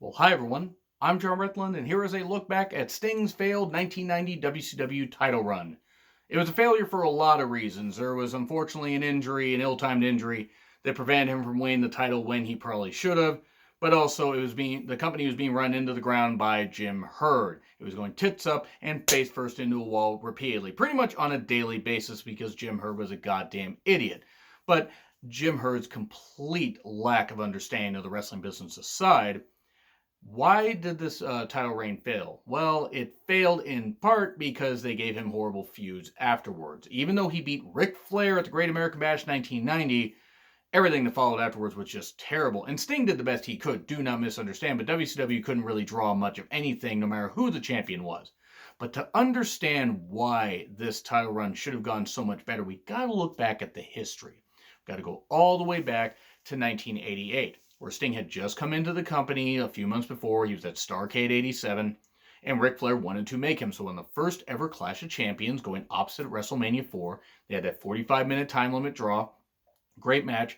Well, hi everyone. I'm John Retland, and here is a look back at Sting's failed 1990 WCW title run. It was a failure for a lot of reasons. There was unfortunately an ill-timed injury that prevented him from winning the title when he probably should have. But also, the company was being run into the ground by Jim Herd. It was going tits up and face first into a wall repeatedly, pretty much on a daily basis because Jim Herd was a goddamn idiot. But Jim Herd's complete lack of understanding of the wrestling business aside, why did this title reign fail? Well, it failed in part because they gave him horrible feuds afterwards. Even though he beat Ric Flair at the Great American Bash 1990, everything that followed afterwards was just terrible. And Sting did the best he could, do not misunderstand, but WCW couldn't really draw much of anything no matter who the champion was. But to understand why this title run should have gone so much better, we got to look back at the history. We've got to go all the way back to 1988. Where Sting had just come into the company a few months before. He was at Starrcade 87, and Ric Flair wanted to make him. So in the first ever Clash of Champions, going opposite WrestleMania 4, they had that 45-minute time limit draw. Great match.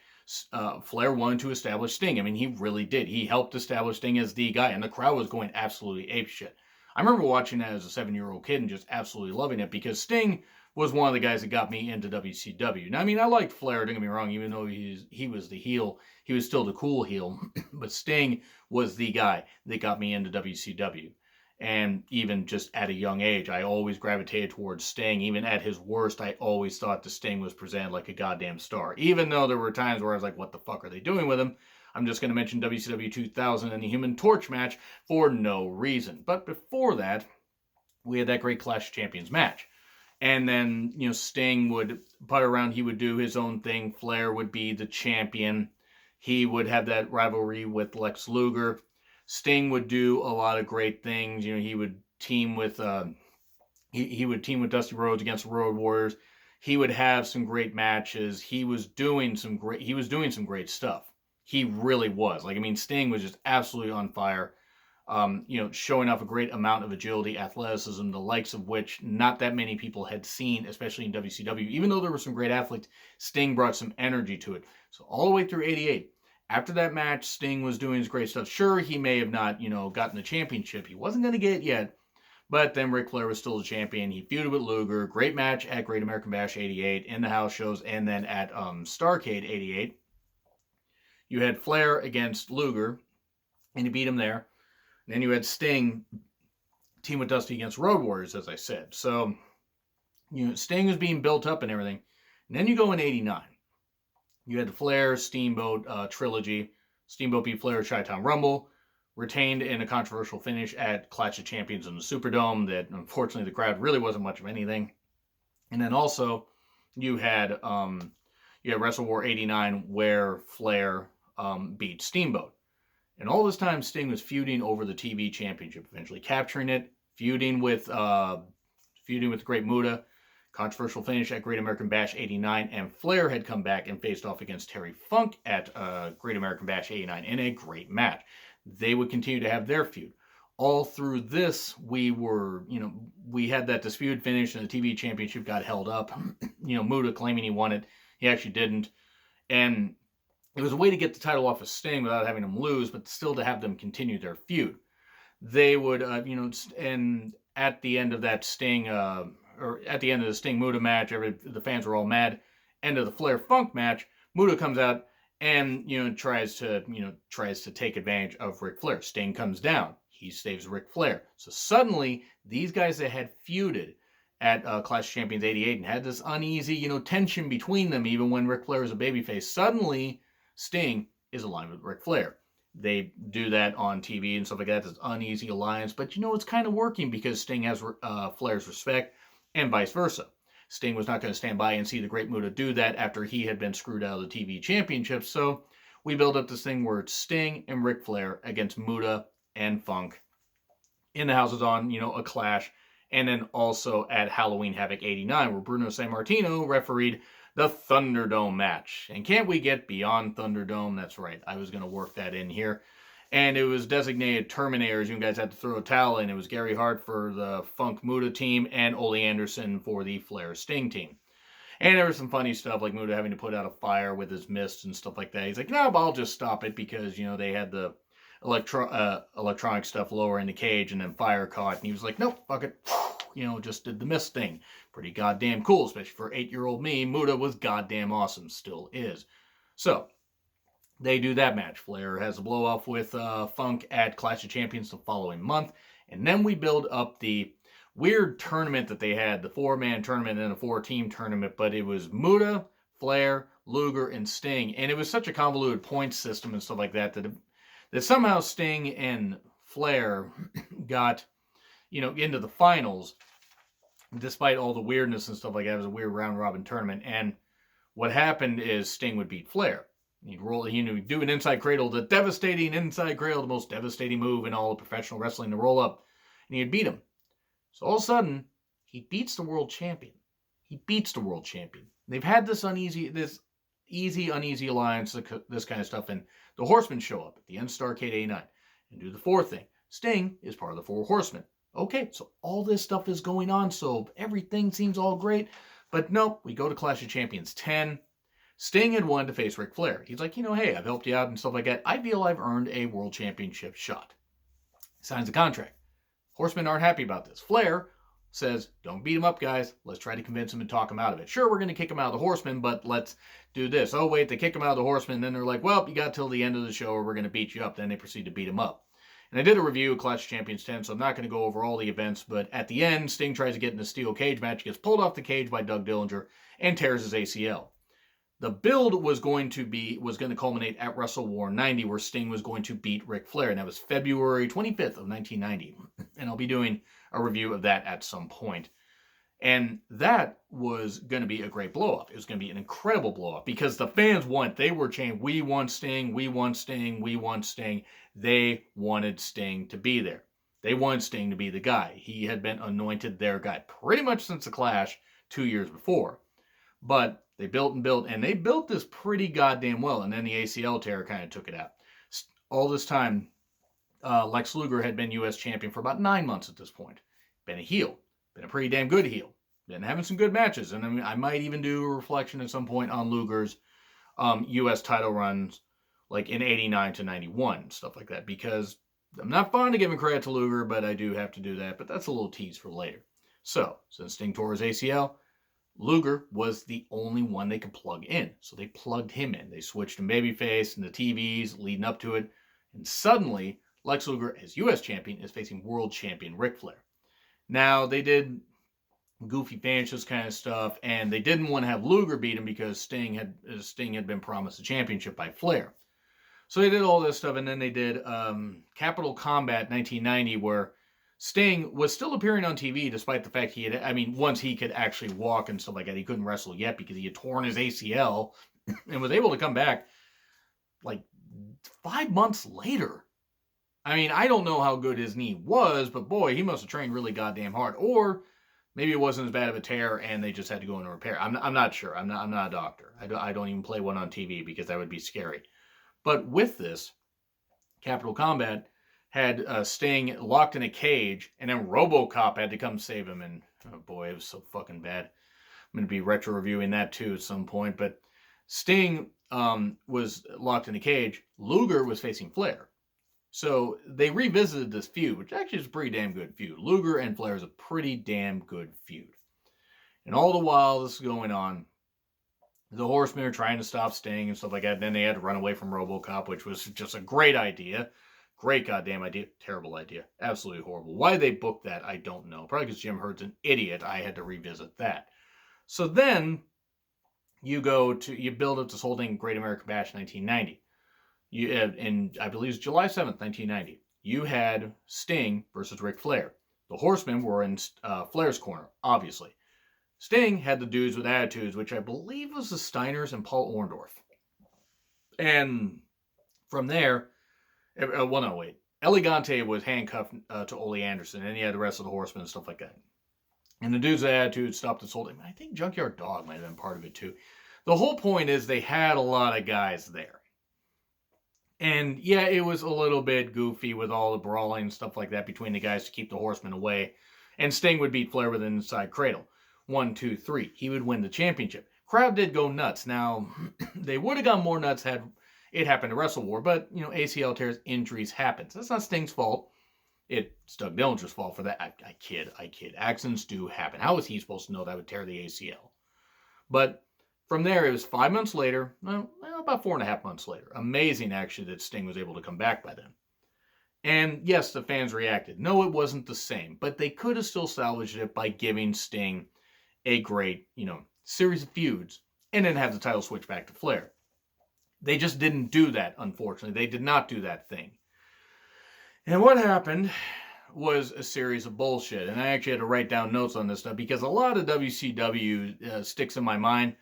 Flair wanted to establish Sting. I mean, he really did. He helped establish Sting as the guy, and the crowd was going absolutely apeshit. I remember watching that as a 7-year-old kid and just absolutely loving it because Sting was one of the guys that got me into WCW. Now, I mean, I liked Flair, don't get me wrong, even though he was the heel, he was still the cool heel. But Sting was the guy that got me into WCW. And even just at a young age, I always gravitated towards Sting. Even at his worst, I always thought the Sting was presented like a goddamn star. Even though there were times where I was like, what the fuck are they doing with him? I'm just going to mention WCW 2000 and the Human Torch match for no reason. But before that, we had that great Clash of Champions match. And then, Sting would putt around. He would do his own thing. Flair would be the champion. He would have that rivalry with Lex Luger. Sting would do a lot of great things. He would team with he would team with Dusty Rhodes against the Road Warriors. He would have some great matches. He was doing some great stuff. He really was. Sting was just absolutely on fire. Showing off a great amount of agility, athleticism, the likes of which not that many people had seen, especially in WCW. Even though there were some great athletes, Sting brought some energy to it. So all the way through 88, after that match, Sting was doing his great stuff. Sure, he may have not, gotten the championship. He wasn't going to get it yet. But then Ric Flair was still the champion. He feuded with Luger. Great match at Great American Bash 88, in the house shows, and then at Starrcade 88. You had Flair against Luger, and he beat him there. Then you had Sting team with Dusty against Road Warriors, as I said. So, Sting was being built up and everything. And then you go in 89. You had the Flair Steamboat trilogy. Steamboat beat Flair at Chi-Town Rumble. Retained in a controversial finish at Clash of Champions in the Superdome that, unfortunately, the crowd really wasn't much of anything. And then also, you had Wrestle War 89 where Flair beat Steamboat. And all this time, Sting was feuding over the TV championship, eventually capturing it, feuding with Great Muta, controversial finish at Great American Bash 89, and Flair had come back and faced off against Terry Funk at Great American Bash 89 in a great match. They would continue to have their feud. All through this, we had that disputed finish, and the TV championship got held up. Muta claiming he won it. He actually didn't. And it was a way to get the title off of Sting without having him lose, but still to have them continue their feud. They would, and at the end of that Sting, or at the end of the Sting Muta match, the fans were all mad. End of the Flair Funk match, Muta comes out and tries to take advantage of Ric Flair. Sting comes down, he saves Ric Flair. So suddenly, these guys that had feuded at Clash of Champions 88 and had this uneasy, tension between them, even when Ric Flair was a babyface, suddenly Sting is aligned with Ric Flair. They do that on TV and stuff like that. This uneasy alliance, but it's kind of working because Sting has Flair's respect, and vice versa. Sting was not going to stand by and see the Great Muta do that after he had been screwed out of the TV championship. So we build up this thing where it's Sting and Ric Flair against Muta and Funk. In the House is on, a clash. And then also at Halloween Havoc 89, where Bruno Sammartino refereed the Thunderdome match. And can't we get beyond Thunderdome? That's right. I was going to work that in here. And it was designated Terminators. You guys had to throw a towel in. It was Gary Hart for the Funk Muta team and Ole Anderson for the Flair Sting team. And there was some funny stuff, like Muta having to put out a fire with his mist and stuff like that. He's like, no, but I'll just stop it because, they had the electronic stuff lower in the cage, and then fire caught, and he was like, nope, fuck it. Just did the mist thing. Pretty goddamn cool, especially for 8-year-old me. Muta was goddamn awesome, still is. So, they do that match. Flair has a blow-off with Funk at Clash of Champions the following month, and then we build up the weird tournament that they had, the 4-man tournament and a 4-team tournament, but it was Muta, Flair, Luger, and Sting, and it was such a convoluted point system and stuff like that that somehow Sting and Flair got, into the finals, despite all the weirdness and stuff like that. It was a weird round-robin tournament, and what happened is Sting would beat Flair. He'd do an inside cradle, the devastating inside cradle, the most devastating move in all of professional wrestling, to roll up, and he'd beat him. So all of a sudden, he beats the world champion. They've had this easy, uneasy alliance, this kind of stuff, and the Horsemen show up at the end of Starrcade 89 and do the 4 thing. Sting is part of the 4 Horsemen. Okay, so all this stuff is going on, so everything seems all great, but nope, we go to Clash of Champions 10. Sting had wanted to face Ric Flair. He's like, hey, I've helped you out and stuff like that. I feel I've earned a world championship shot. Signs a contract. Horsemen aren't happy about this. Flair says, don't beat him up, guys. Let's try to convince him and talk him out of it. Sure, we're going to kick him out of the Horsemen, but let's do this. Oh, wait, they kick him out of the Horsemen, and then they're like, well, you got till the end of the show or we're going to beat you up. Then they proceed to beat him up. And I did a review of Clash of Champions 10, so I'm not going to go over all the events, but at the end, Sting tries to get in a steel cage match, gets pulled off the cage by Doug Dillinger, and tears his ACL. The build was going to culminate at Wrestle War 90, where Sting was going to beat Ric Flair, and that was February 25th of 1990. And I'll be doing a review of that at some point. And that was going to be a great blow-up. It was going to be an incredible blow-up because the fans they were chanting, we want Sting, we want Sting, we want Sting. They wanted Sting to be there. They wanted Sting to be the guy. He had been anointed their guy pretty much since the Clash 2 years before. But they built and built, and they built this pretty goddamn well, and then the ACL tear kind of took it out. All this time, Lex Luger had been U.S. champion for about 9 months at this point. Been a heel. Been a pretty damn good heel. Been having some good matches, and I might even do a reflection at some point on Luger's U.S. title runs, like in 89 to 91, stuff like that, because I'm not fond of giving credit to Luger, but I do have to do that, but that's a little tease for later. So, since Sting tore his ACL, Luger was the only one they could plug in. So they plugged him in. They switched him babyface and the TVs leading up to it. And suddenly, Lex Luger, as U.S. champion, is facing world champion Ric Flair. Now, they did goofy finishes kind of stuff, and they didn't want to have Luger beat him because Sting had been promised a championship by Flair. So they did all this stuff, and then they did Capital Combat 1990, where Sting was still appearing on TV despite the fact once he could actually walk and stuff like that, he couldn't wrestle yet because he had torn his ACL and was able to come back like 5 months later. I don't know how good his knee was, but boy, he must have trained really goddamn hard. Or maybe it wasn't as bad of a tear and they just had to go into repair. I'm not sure. I'm not a doctor. I don't even play one on TV because that would be scary. But with this, Capital Combat had Sting locked in a cage, and then RoboCop had to come save him, and oh boy, it was so fucking bad. I'm going to be retro-reviewing that too at some point, but Sting was locked in a cage. Luger was facing Flair. So they revisited this feud, which actually is a pretty damn good feud. Luger and Flair is a pretty damn good feud. And all the while this is going on, the Horsemen are trying to stop Sting and stuff like that. And then they had to run away from RoboCop, which was just a great idea. Great goddamn idea. Terrible idea. Absolutely horrible. Why they booked that, I don't know. Probably because Jim Herd's an idiot. I had to revisit that. So then you build up this whole thing, Great American Bash 1990. And I believe it's July 7th, 1990. You had Sting versus Ric Flair. The Horsemen were in Flair's corner, obviously. Sting had the dudes with attitudes, which I believe was the Steiners and Paul Orndorff. And from there, Elegante was handcuffed to Ole Anderson, and he had the rest of the Horsemen and stuff like that. And the dudes with attitudes stopped this whole thing. I think Junkyard Dog might have been part of it too. The whole point is they had a lot of guys there. And yeah, it was a little bit goofy with all the brawling and stuff like that between the guys to keep the Horsemen away. And Sting would beat Flair with an inside cradle. 1, 2, 3. He would win the championship. Crowd did go nuts. Now, they would have gone more nuts It happened to Wrestle War, but, ACL tears, injuries happen. That's not Sting's fault. It's Doug Dillinger's fault for that. I kid. Accidents do happen. How was he supposed to know that would tear the ACL? But from there, it was 5 months later, well, about 4.5 months later. Amazing, actually, that Sting was able to come back by then. And yes, the fans reacted. No, it wasn't the same, but they could have still salvaged it by giving Sting a great, series of feuds and then have the title switch back to Flair. They just didn't do that, unfortunately. They did not do that thing. And what happened was a series of bullshit. And I actually had to write down notes on this stuff because a lot of WCW sticks in my mind,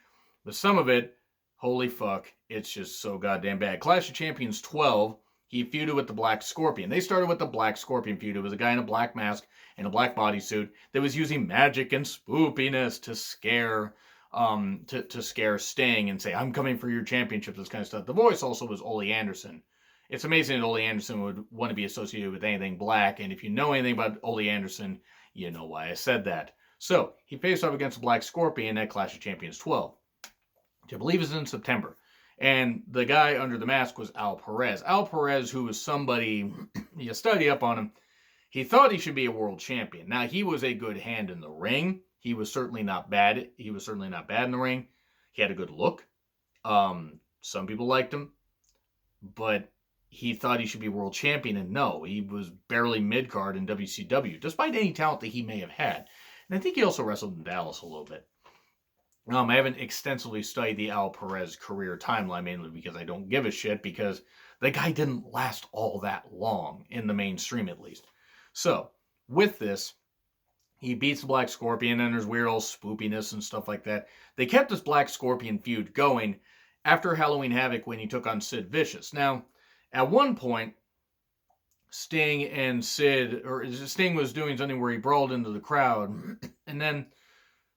but some of it, holy fuck, it's just so goddamn bad. Clash of Champions 12, he feuded with the Black Scorpion. They started with the Black Scorpion feud. It was a guy in a black mask and a black bodysuit that was using magic and spoopiness to scare to scare Sting and say, I'm coming for your championship, this kind of stuff. The voice also was Ole Anderson. It's amazing that Ole Anderson would want to be associated with anything black, and if you know anything about Ole Anderson, you know why I said that. So, he faced off against the Black Scorpion at Clash of Champions 12, which I believe is in September. And the guy under the mask was Al Perez. Al Perez, who was somebody, you study up on him, he thought he should be a world champion. Now, he was a good hand in the ring. He was certainly not bad. He was certainly not bad in the ring. He had a good look. Some people liked him. But he thought he should be world champion, and no, he was barely mid-card in WCW, despite any talent that he may have had. And I think he also wrestled in Dallas a little bit. I haven't extensively studied the Al Perez career timeline, mainly because I don't give a shit, because the guy didn't last all that long, in the mainstream at least. So, with this, he beats the Black Scorpion, and there's weird old spoopiness and stuff like that. They kept this Black Scorpion feud going after Halloween Havoc when he took on Sid Vicious. Now, at one point, Sting was doing something where he brawled into the crowd, and then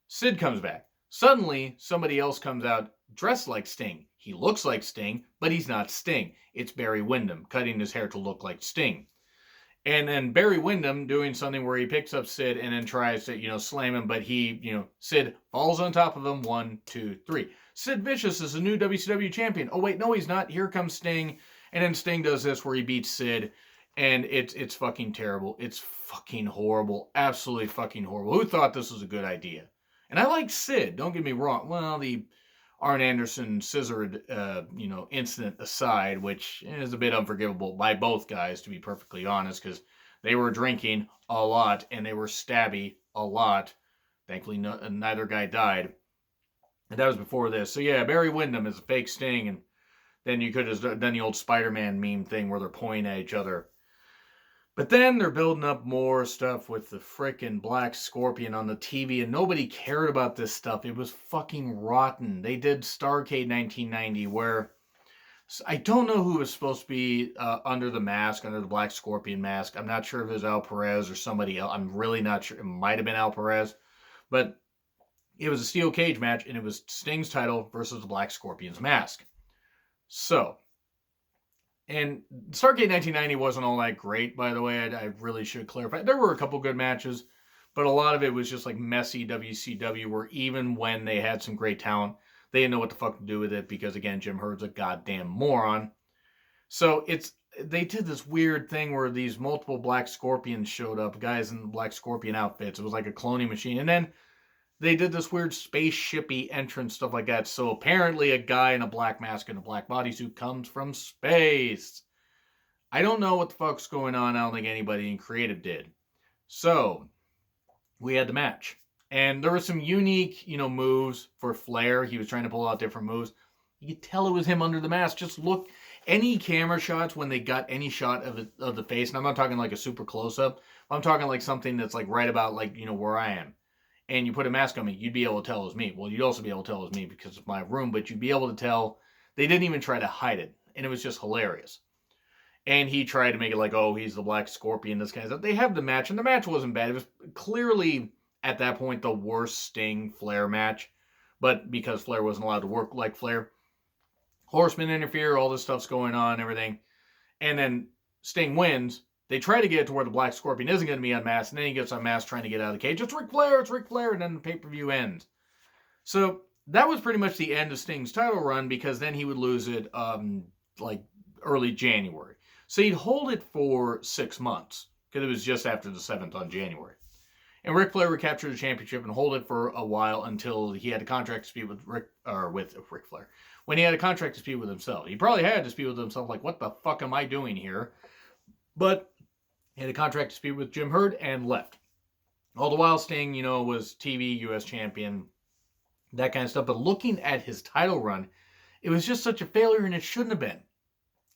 Sid comes back. Suddenly, somebody else comes out dressed like Sting. He looks like Sting, but he's not Sting. It's Barry Windham, cutting his hair to look like Sting. And then Barry Windham doing something where he picks up Sid and then tries to, slam him, but Sid falls on top of him. 1, 2, 3. Sid Vicious is the new WCW champion. Oh, wait, no, he's not. Here comes Sting. And then Sting does this where he beats Sid, and it's fucking terrible. It's fucking horrible. Absolutely fucking horrible. Who thought this was a good idea? And I like Sid, don't get me wrong. Well, the Arn Anderson scissored, incident aside, which is a bit unforgivable by both guys, to be perfectly honest, because they were drinking a lot, and they were stabby a lot. Thankfully, neither guy died. And that was before this. So yeah, Barry Windham is a fake Sting, and then you could have done the old Spider-Man meme thing where they're pointing at each other. But then they're building up more stuff with the frickin' Black Scorpion on the TV, and nobody cared about this stuff. It was fucking rotten. They did Starrcade 1990, where I don't know who was supposed to be under the Black Scorpion mask. I'm not sure if it was Al Perez or somebody else. I'm really not sure. It might have been Al Perez. But it was a steel cage match, and it was Sting's title versus the Black Scorpion's mask. So, and Starrcade 1990 wasn't all that great, by the way. I really should clarify. There were a couple good matches, but a lot of it was just like messy WCW, where even when they had some great talent, they didn't know what the fuck to do with it because, again, Jim Herd's a goddamn moron. So they did this weird thing where these multiple Black Scorpions showed up, guys in Black Scorpion outfits. It was like a cloning machine. And then they did this weird spaceshipy entrance, stuff like that. So apparently a guy in a black mask and a black bodysuit comes from space. I don't know what the fuck's going on. I don't think anybody in creative did. So we had the match. And there were some unique, moves for Flair. He was trying to pull out different moves. You could tell it was him under the mask. Just look, any camera shots when they got any shot of the face, and I'm not talking like a super close-up. I'm talking like something that's like right about like, where I am. And you put a mask on me, you'd be able to tell it was me. Well, you'd also be able to tell it was me because it's my room, but you'd be able to tell. They didn't even try to hide it, and it was just hilarious. And he tried to make it like, oh, he's the Black Scorpion, this kind of stuff. They have the match, and the match wasn't bad. It was clearly, at that point, the worst Sting-Flair match. But because Flair wasn't allowed to work like Flair, Horsemen interfere, all this stuff's going on, everything. And then Sting wins. They try to get it to where the Black Scorpion isn't going to be unmasked, and then he gets unmasked trying to get out of the cage. It's Ric Flair, and then the pay-per-view ends. So that was pretty much the end of Sting's title run, because then he would lose it like early January. So he'd hold it for 6 months because it was just after the 7th on January. And Ric Flair would capture the championship and hold it for a while until he had a contract dispute with Ric Flair. When he had a contract dispute with himself. He probably had a dispute with himself, like, what the fuck am I doing here? But he had a contract dispute with Jim Herd and left. All the while, Sting, was TV, U.S. champion, that kind of stuff. But looking at his title run, it was just such a failure, and it shouldn't have been.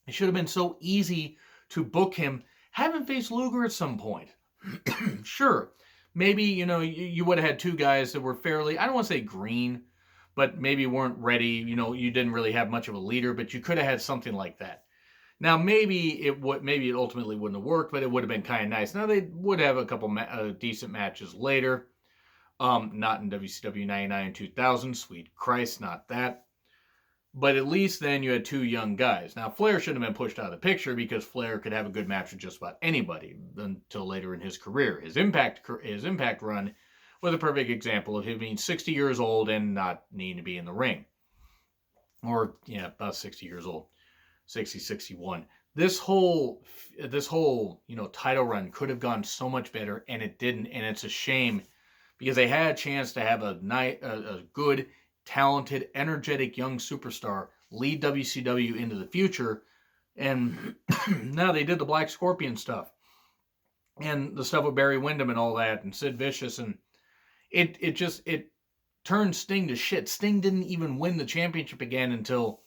It should have been so easy to book him, have him face Luger at some point. Sure, maybe, you would have had two guys that were fairly, I don't want to say green, but maybe weren't ready. You didn't really have much of a leader, but you could have had something like that. Now, maybe it ultimately wouldn't have worked, but it would have been kind of nice. Now, they would have a couple decent matches later. Not in WCW 99 and 2000. Sweet Christ, not that. But at least then you had two young guys. Now, Flair shouldn't have been pushed out of the picture because Flair could have a good match with just about anybody until later in his career. His Impact run was a perfect example of him being 60 years old and not needing to be in the ring. Or, about 60 years old. 60, 61. This whole title run could have gone so much better, and it didn't. And it's a shame because they had a chance to have a good, talented, energetic young superstar lead WCW into the future. And now they did the Black Scorpion stuff and the stuff with Barry Windham and all that and Sid Vicious. And it turned Sting to shit. Sting didn't even win the championship again until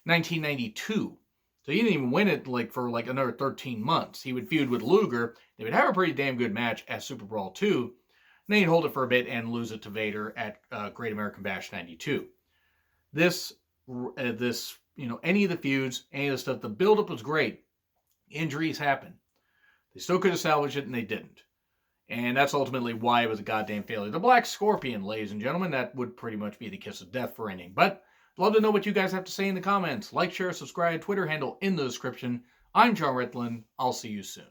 1992. So he didn't even win it for another 13 months. He would feud with Luger. They would have a pretty damn good match at Super Brawl 2. Then he'd hold it for a bit and lose it to Vader at Great American Bash 92. Any of the feuds, any of the stuff, the buildup was great. Injuries happen. They still could have salvaged it, and they didn't. And that's ultimately why it was a goddamn failure. The Black Scorpion, ladies and gentlemen, that would pretty much be the kiss of death for any. But love to know what you guys have to say in the comments. Like, share, subscribe, Twitter handle in the description. I'm John Ritland. I'll see you soon.